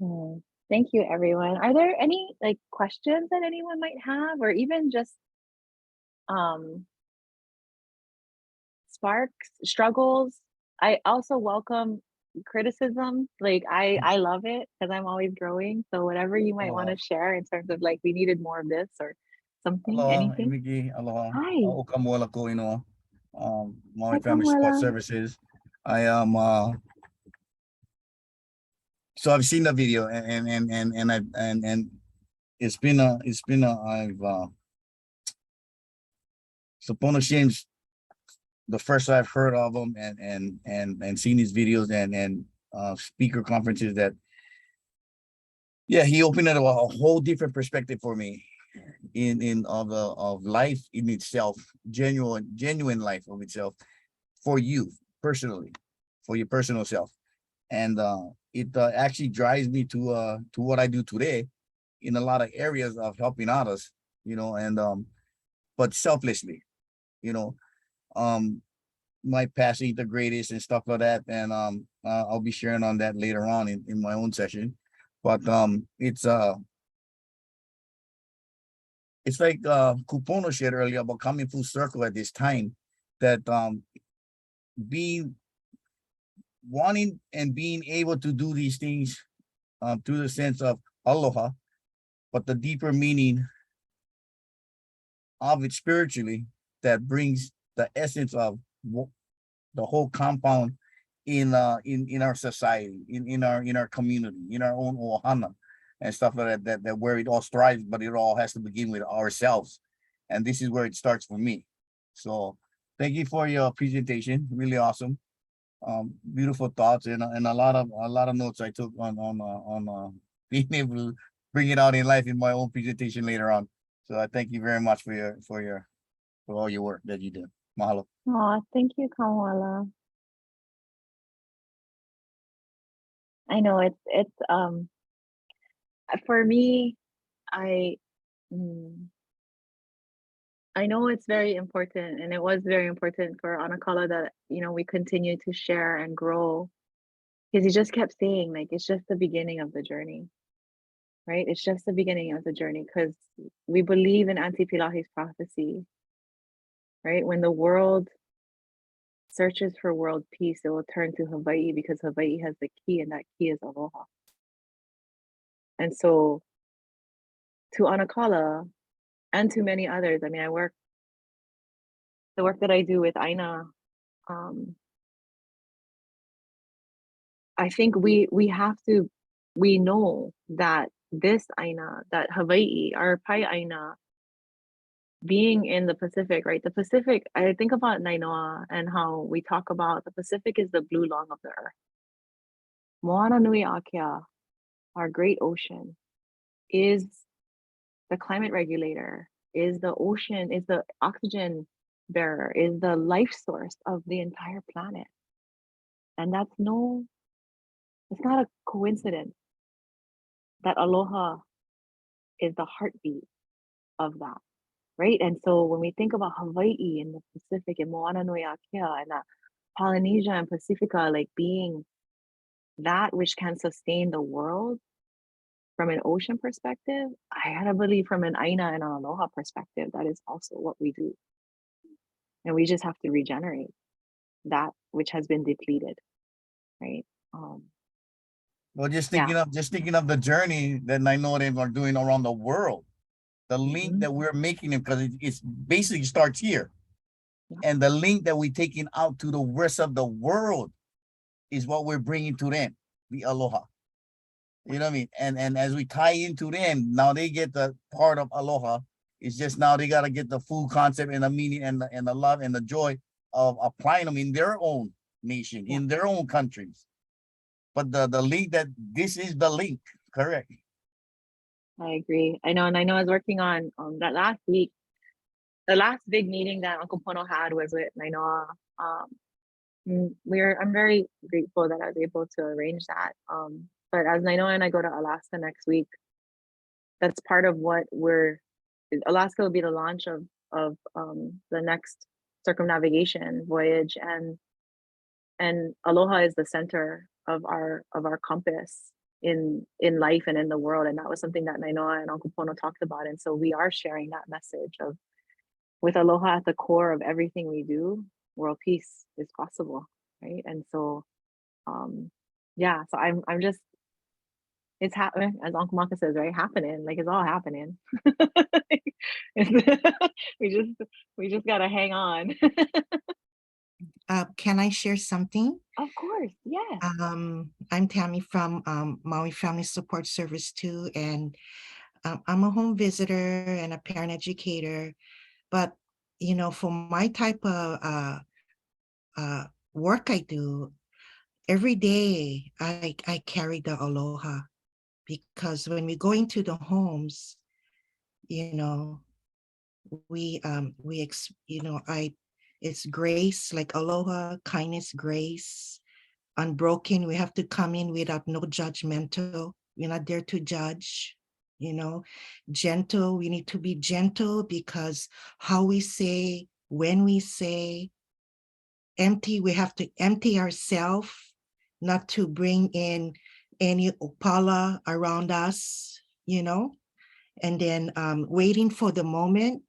Oh, thank you, everyone. Are there any like questions that anyone might have, or even just um sparks, struggles? I also welcome criticism. Like I love it because I'm always growing. So whatever you might want Aloha. to share in terms of like we needed more of this or something, Aloha, anything. Miki. Aloha. Hi, Okamola ko, Maui hi, Family Support Kamuela. Services. I am so I've seen the video and it's been a I've so Pono Shim's the first I've heard of him and seen his videos and speaker conferences that yeah, he opened up a whole different perspective for me in of life in itself, genuine life of itself for you personally, for your personal self. And it actually drives me to what I do today in a lot of areas of helping others, and but selflessly, you know. Um my past ain't the greatest and stuff like that. And I'll be sharing on that later on in my own session. But it's like Kupono shared earlier about coming full circle at this time, that being wanting and being able to do these things through the sense of aloha, but the deeper meaning of it spiritually that brings the essence of the whole compound in our society, in our community, in our own ohana and stuff like that where it all strives, but it all has to begin with ourselves. And this is where it starts for me. So thank you for your presentation. Really awesome. Beautiful thoughts and a lot of notes I took on being able to bring it out in life in my own presentation later on. So I thank you very much for all your work that you do. Mahalo. Oh, thank you, Kamuela. I know it's for me, I mm, I know it's very important, and it was very important for Anakala that we continue to share and grow, because he just kept saying like it's just the beginning of the journey, right? It's just the beginning of the journey because we believe in Aunty Pilahi's prophecy, right? When the world searches for world peace, it will turn to Hawaii because Hawaii has the key, and that key is aloha. And so to Anakala and to many others, I mean, the work that I do with Aina, I think we know that this Aina, that Hawaii, our Pai Aina, being in the Pacific, right? The Pacific, I think about Nainoa and how we talk about the Pacific is the blue lung of the earth. Moana Nui Akea, our great ocean, is the climate regulator, is the ocean, is the oxygen bearer, is the life source of the entire planet. And it's not a coincidence that aloha is the heartbeat of that, right? And so when we think about Hawaii and the Pacific and Moana Nui Akea and that Polynesia and Pacifica like being that which can sustain the world from an ocean perspective, I gotta believe from an Aina and an Aloha perspective, that is also what we do. And we just have to regenerate that which has been depleted, right? Well, just Yeah. thinking of the journey that Nainorim are doing around the world, the link Mhm. that we're making them, because it's basically starts here. Yeah. And the link that we're taking out to the rest of the world is what we're bringing to them, the aloha. You know what I mean? And as we tie into them, now they get the part of aloha. It's just now they got to get the full concept and the meaning and the love and the joy of applying them in their own nation, Yeah. in their own countries. But the link that this is the link, correct? I agree. I know, and I know I was working on that last week. The last big meeting that Uncle Pono had was with Nainoa. I'm very grateful that I was able to arrange that. But as Nainoa and I go to Alaska next week, that's part of what Alaska will be the launch of the next circumnavigation voyage, and Aloha is the center of our compass in life and in the world. And that was something that Nainoa and Uncle Pono talked about. And so we are sharing that message of, with Aloha at the core of everything we do, world peace is possible, right? And so yeah, so I'm just, it's happening, as Uncle Maka says, right? Happening, like it's all happening. We just gotta hang on. Can I share something? Of course, yeah. I'm Tammy from Maui Family Support Service too, and I'm a home visitor and a parent educator. But you know, for my type of work I do, every day I carry the aloha, because when we go into the homes, you know, it's grace, like aloha, kindness, grace, unbroken. We have to come in without no judgmental. We're not there to judge, you know. Gentle, we need to be gentle, because how we say, when we say, empty, we have to empty ourselves, not to bring in any opala around us, you know. And then waiting for the moment.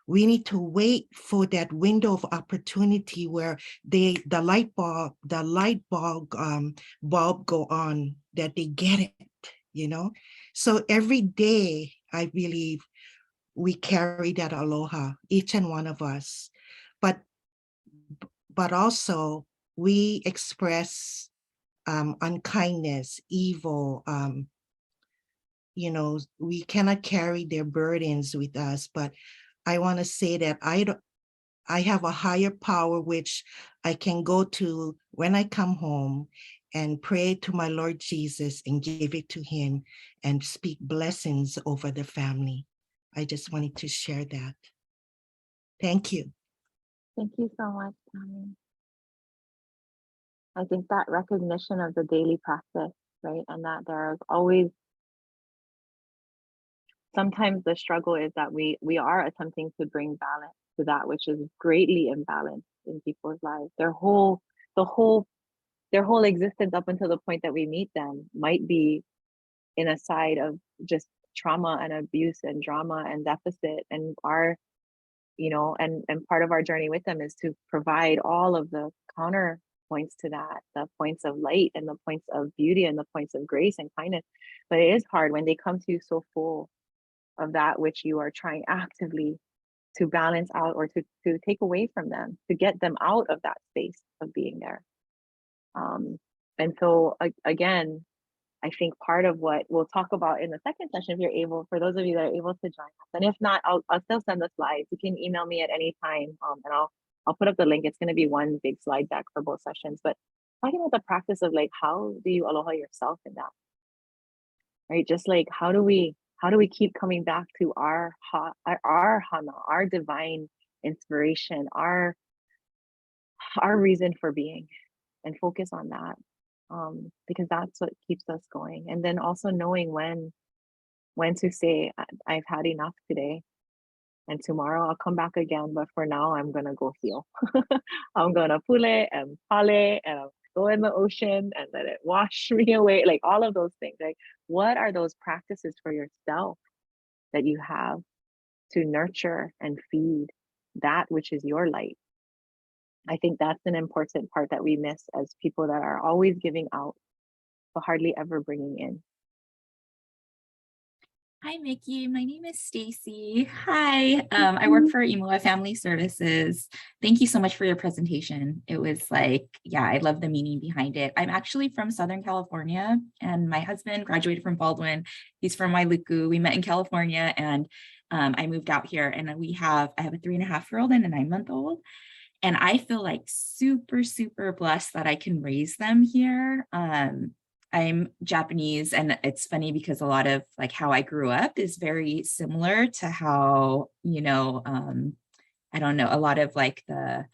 We need to wait for that window of opportunity where the light bulb bulb go on, that they get it, you know. So every day, I believe we carry that aloha, each and one of us, but also we express unkindness, evil. You know, we cannot carry their burdens with us, but I want to say that I have a higher power which I can go to when I come home and pray to my Lord Jesus and give it to him and speak blessings over the family. I just wanted to share that. Thank you. Thank you so much, Tammy. I think that recognition of the daily practice, right? And that there's always, sometimes the struggle is that we are attempting to bring balance to that which is greatly imbalanced in people's lives. Their whole existence up until the point that we meet them might be in a side of just trauma and abuse and drama and deficit. And our, you know, and part of our journey with them is to provide all of the counterpoints to that, the points of light and the points of beauty and the points of grace and kindness. But it is hard when they come to you so full of that which you are trying actively to balance out, or to take away from them, to get them out of that space of being there. And so again, I think part of what we'll talk about in the second session, if you're able, for those of you that are able to join us, and if not, I'll still send the slides. You can email me at any time, and I'll put up the link. It's going to be one big slide deck for both sessions. But talking about the practice of like, how do you aloha yourself in that, right? Just like how do we keep coming back to our hana, our divine inspiration, our reason for being, and focus on that, because that's what keeps us going. And then also knowing when to say, I've had enough today, and tomorrow I'll come back again, but for now I'm gonna go heal. I'm gonna pule and pale, and I'll go in the ocean and let it wash me away, like all of those things. Like, what are those practices for yourself that you have to nurture and feed that which is your light? I think that's an important part that we miss as people that are always giving out, but hardly ever bringing in. Hi, Miki. My name is Stacy. Hi. I work for Imua Family Services. Thank you so much for your presentation. It was like, yeah, I love the meaning behind it. I'm actually from Southern California, and my husband graduated from Baldwin. He's from Wailuku. We met in California, and I moved out here, and I have a 3.5-year-old and a 9-month-old. And I feel like super, super blessed that I can raise them here. I'm Japanese, and it's funny because a lot of like how I grew up is very similar to how, I don't know, a lot of like the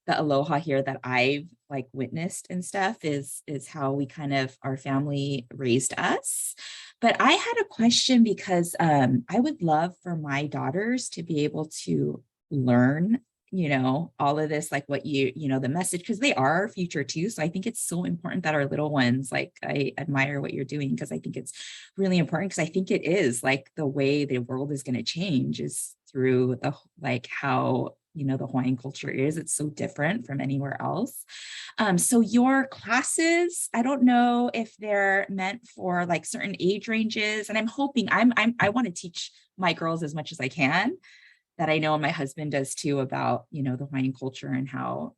aloha here that I've like witnessed and stuff is how we kind of, our family raised us. But I had a question because I would love for my daughters to be able to learn, all of this, like what the message, because they are our future too. So I think it's so important that our little ones, like, I admire what you're doing because I think it's really important, because I think it is like the way the world is going to change is through the, like, how the Hawaiian culture is. It's so different from anywhere else. So your classes, I don't know if they're meant for like certain age ranges, and I'm hoping I want to teach my girls as much as I can, that I know my husband does too, about the Hawaiian culture and how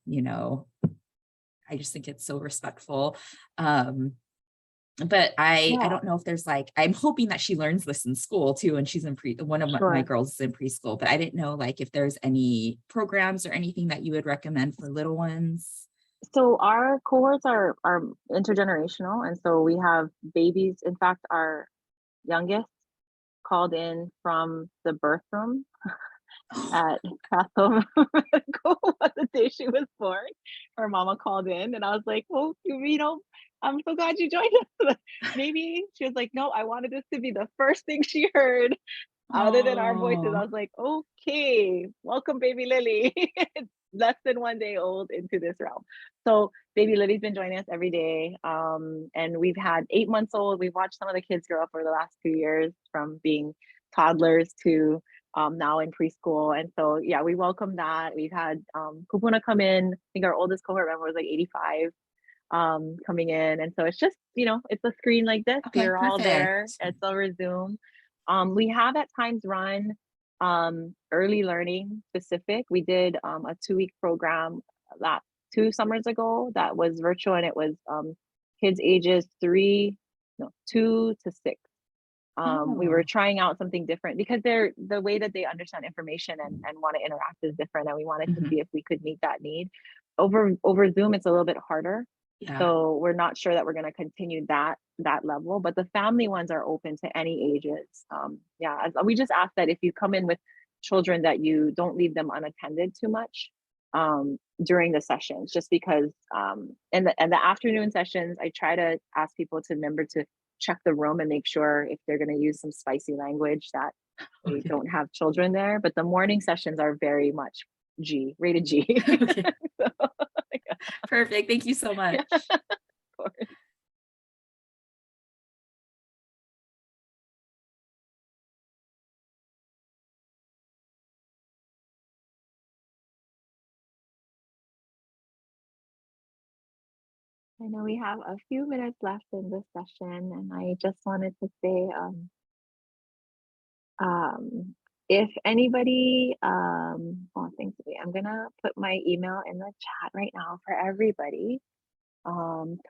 I just think it's so respectful. But I Yeah. don't know if there's like, I'm hoping that she learns this in school too, and she's in one of my Sure. girls is in preschool, but I didn't know like if there's any programs or anything that you would recommend for little ones. So our cohorts are intergenerational, and so we have babies. In fact, our youngest called in from the birth room at Castle Medical on the day she was born. Her mama called in, and I was like, "Well, I'm so glad you joined us." Maybe she was like, "No, I wanted this to be the first thing she heard other than our voices." I Oh, was like, "Okay, welcome, baby Lily." It's less than 1 day old into this realm. So baby Lily's been joining us every day. And we've had 8 months old. We've watched some of the kids grow up over the last 2 years, from being toddlers to now in preschool. And so, yeah, we welcome that. We've had kupuna come in. I think our oldest cohort member was like 85 coming in. And so it's just, it's a screen like this. okay, You're all there. perfect. It's over Zoom. We have at times run early learning specific. We did a 2-week program that 2 summers ago that was virtual, and it was kids ages 2 to 6. We were Oh, trying out something different because the way that they understand information and want to interact is different, and we wanted to mhm. see if we could meet that need. Over Zoom, it's a little bit harder. Yeah. So we're not sure that we're going to continue that level, but the family ones are open to any ages. Yeah, we just ask that if you come in with children, that you don't leave them unattended too much during the sessions, just because in the afternoon sessions, I try to ask people to remember to check the room and make sure if they're going to use some spicy language that they Okay. don't have children there. But the morning sessions are very much rated G. Okay. So, Perfect. Thank you so much. yeah, of course. I know we have a few minutes left in this session, and I just wanted to say, if anybody, thanks. I'm gonna put my email in the chat right now for everybody.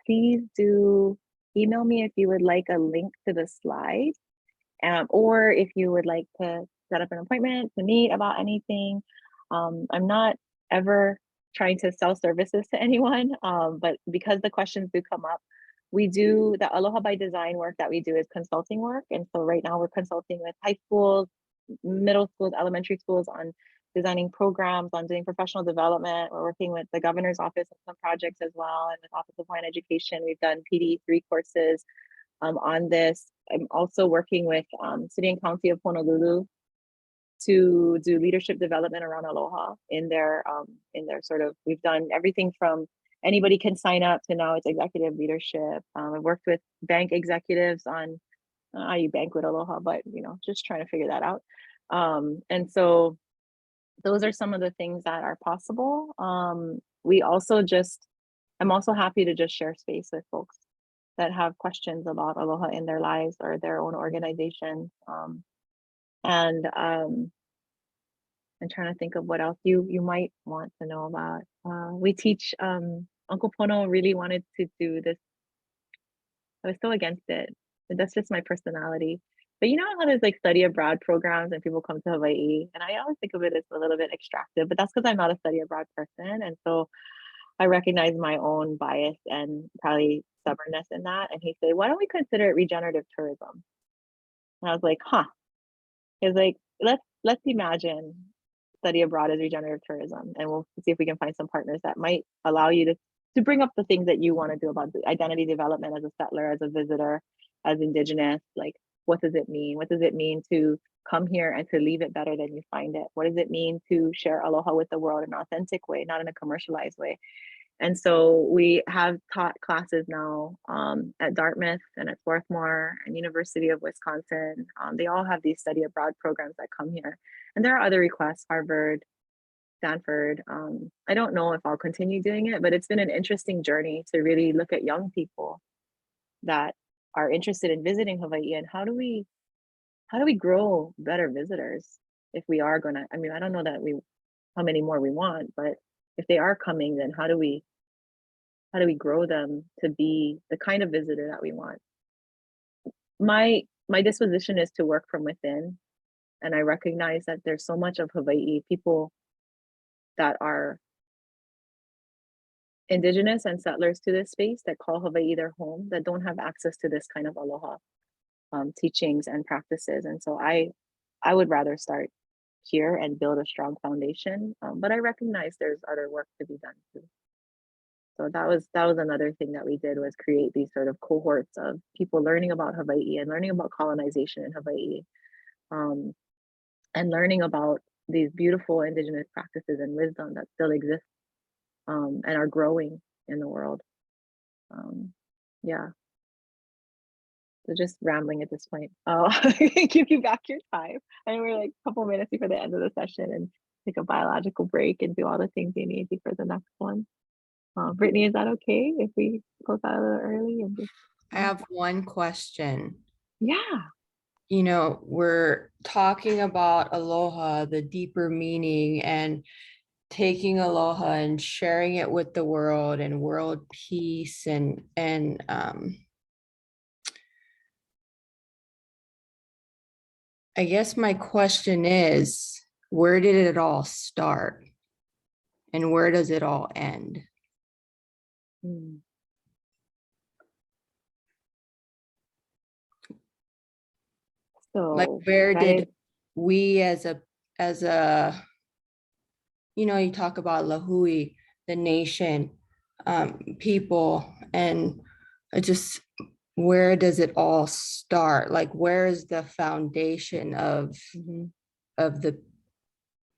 Please do email me if you would like a link to the slide, or if you would like to set up an appointment to meet about anything. I'm not ever trying to sell services to anyone, but because the questions do come up, we do the Aloha by Design work that we do is consulting work. And so right now we're consulting with high schools, middle schools, elementary schools on designing programs, on doing professional development. We're working with the governor's office on some projects as well, and with Office of Hawaiian Education. We've done PD3 courses on this. I'm also working with City and County of Honolulu to do leadership development around Aloha in their sort of, we've done everything from anybody can sign up to now it's executive leadership. I've worked with bank executives on how you bank with Aloha, but just trying to figure that out. And so those are some of the things that are possible. I'm also happy to just share space with folks that have questions about Aloha in their lives or their own organizations. And I'm trying to think of what else you might want to know about. We teach, Uncle Pono really wanted to do this. I was so against it. But that's just my personality. But you know how there's like study abroad programs and people come to Hawaii, and I always think of it as a little bit extractive, but that's because I'm not a study abroad person. And so I recognize my own bias and probably stubbornness in that. And he said, why don't we consider it regenerative tourism? And I was like, huh. He was like, let's imagine study abroad as regenerative tourism, and we'll see if we can find some partners that might allow you to bring up the things that you want to do about the identity development as a settler, as a visitor, as indigenous. Like, what does it mean? What does it mean to come here and to leave it better than you find it? What does it mean to share aloha with the world in an authentic way, not in a commercialized way? And so we have taught classes now at Dartmouth and at Swarthmore and University of Wisconsin. They all have these study abroad programs that come here. And there are other requests, Harvard, Stanford. I don't know if I'll continue doing it, but it's been an interesting journey to really look at young people that are interested in visiting Hawaii, and how do we grow better visitors if we are gonna, I mean, I don't know that how many more we want, but if they are coming, then how do we grow them to be the kind of visitor that we want? My disposition is to work from within, and I recognize that there's so much of Hawaii people that are indigenous and settlers to this space that call Hawaii their home, that don't have access to this kind of aloha teachings and practices. And so I would rather start here and build a strong foundation, but I recognize there's other work to be done too. So that was another thing that we did, was create these sort of cohorts of people learning about Hawaii and learning about colonization in Hawaii, and learning about these beautiful indigenous practices and wisdom that still exist and are growing in the world. Yeah. So just rambling at this point. Give you back your time. And we're like a couple minutes before the end of the session, and take a biological break and do all the things you need before the next one. Brittany, is that okay if we close out a little early? And just, I have one question. yeah. You know, we're talking about aloha, the deeper meaning, and taking aloha and sharing it with the world, and world peace, and I guess my question is, where did it all start? And where does it all end? So Like, where that did is, we as a, you know, you talk about Lahui, the nation, people, and just, where does it all start? Like, where is the foundation of the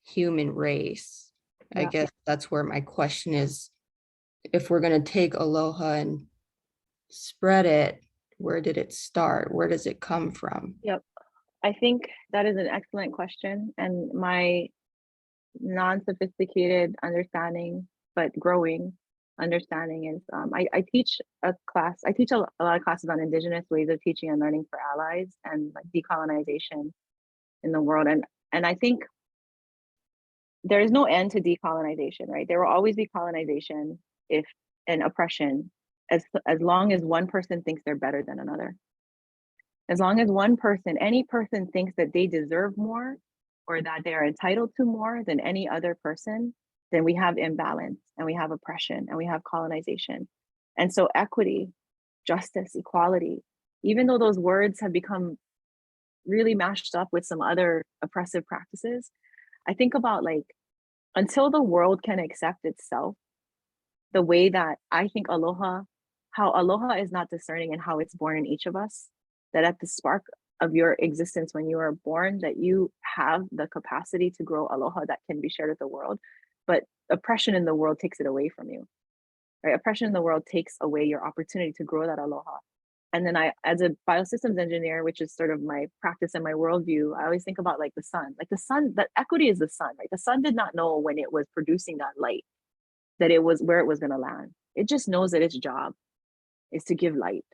human race? I yeah. guess that's where my question is. If we're going to take aloha and spread it, where did it start? Where does it come from? Yep. I think that is an excellent question. And my non-sophisticated understanding, but growing understanding, is I teach a class. I teach a lot of classes on indigenous ways of teaching and learning for allies, and like decolonization in the world. And I think there is no end to decolonization, right? There will always be colonization and oppression as long as one person thinks they're better than another. As long as any person thinks that they deserve more, or that they are entitled to more than any other person, then we have imbalance, and we have oppression, and we have colonization. And so equity, justice, equality, even though those words have become really mashed up with some other oppressive practices, I think about, like, until the world can accept itself, the way that I think how aloha is not discerning in how it's born in each of us, that at the spark of your existence when you are born, that you have the capacity to grow aloha that can be shared with the world, but oppression in the world takes it away from you, right? Oppression in the world takes away your opportunity to grow that aloha. And then I, as a biosystems engineer, which is sort of my practice and my worldview, I always think about like the sun, that equity is the sun, right? The sun did not know when it was producing that light, that it was where it was going to land. It just knows that its job is to give light.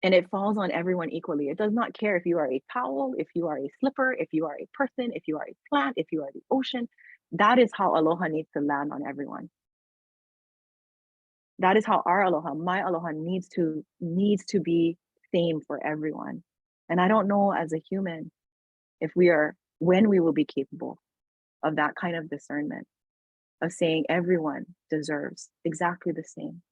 And it falls on everyone equally. It does not care if you are a towel, if you are a slipper, if you are a person, if you are a plant, if you are the ocean. That is how aloha needs to land on everyone. That is how our aloha, my aloha, needs to be same for everyone. And I don't know as a human when we will be capable of that kind of discernment. of saying everyone deserves exactly the same.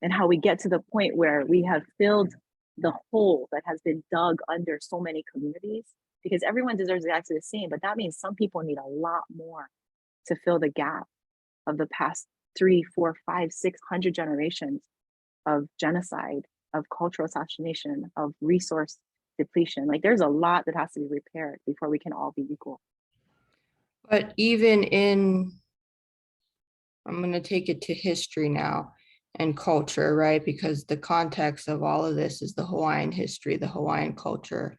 And how we get to the point where we have filled the hole that has been dug under so many communities, because everyone deserves exactly the same, but that means some people need a lot more to fill the gap of the past 3, 4, 5, 600 generations of genocide, of cultural assassination, of resource depletion. Like there's a lot that has to be repaired before we can all be equal. But even in, I'm going to take it to history now and culture, right? Because the context of all of this is the Hawaiian history, the Hawaiian culture.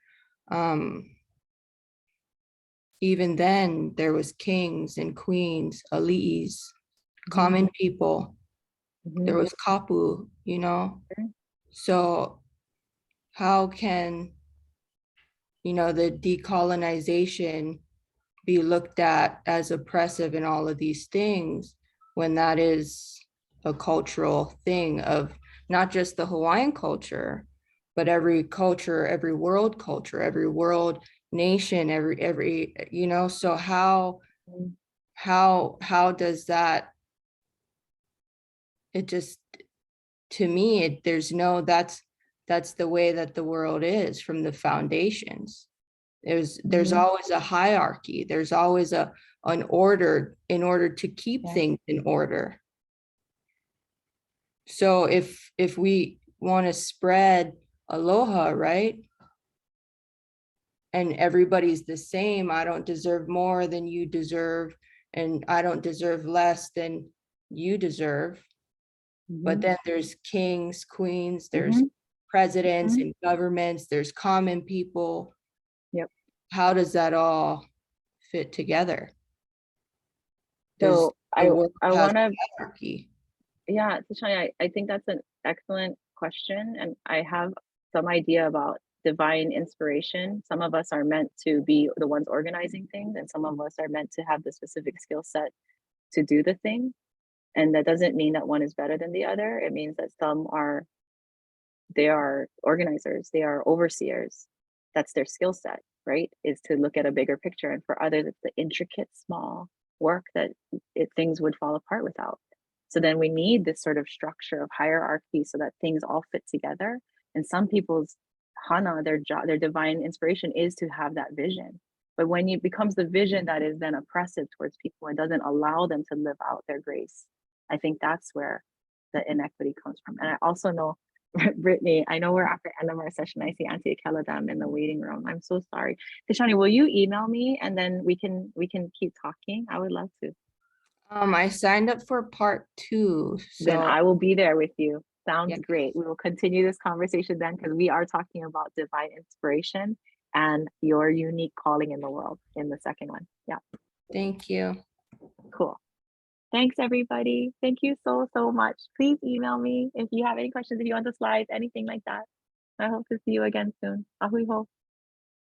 Even then, there was kings and queens, ali'is, common people. There was kapu, you know? So how can, you know, the decolonization be looked at as oppressive in all of these things when that is a cultural thing of not just the Hawaiian culture, but every culture, every world culture, every world nation, every, you know, so how does that, it just, to me, there's no, that's the way that the world is from the foundations. There's always a hierarchy. There's always an order in order to keep things in order. So if we want to spread aloha, right? And everybody's the same, I don't deserve more than you deserve, and I don't deserve less than you deserve. But then there's kings, queens, there's presidents and governments, there's common people. Yep. How does that all fit together? So I want to, hierarchy. yeah, Tishani, I think that's an excellent question. And I have some idea about divine inspiration. Some of us are meant to be the ones organizing things, and some of us are meant to have the specific skill set to do the thing. And that doesn't mean that one is better than the other. It means that some are, they are organizers, they are overseers. That's their skill set, right? Is to look at a bigger picture. And for others, it's the intricate, small work that things would fall apart without. So then we need this sort of structure of hierarchy so that things all fit together. And some people's hana, their job, their divine inspiration is to have that vision. But when it becomes the vision that is then oppressive towards people and doesn't allow them to live out their grace, I think that's where the inequity comes from. And I also know, Brittany, I know we're at the end of our session. I see Aunty Keladam in the waiting room. I'm so sorry. Tishani, will you email me and then we can keep talking? I would love to. I signed up for part 2. So Then I will be there with you. Sounds Yeah. great. We will continue this conversation then, because we are talking about divine inspiration and your unique calling in the world in the second one. Yeah. thank you. Cool. Thanks, everybody. Thank you so, so much. Please email me if you have any questions, if you want the slides, anything like that. I hope to see you again soon. Ahui ho.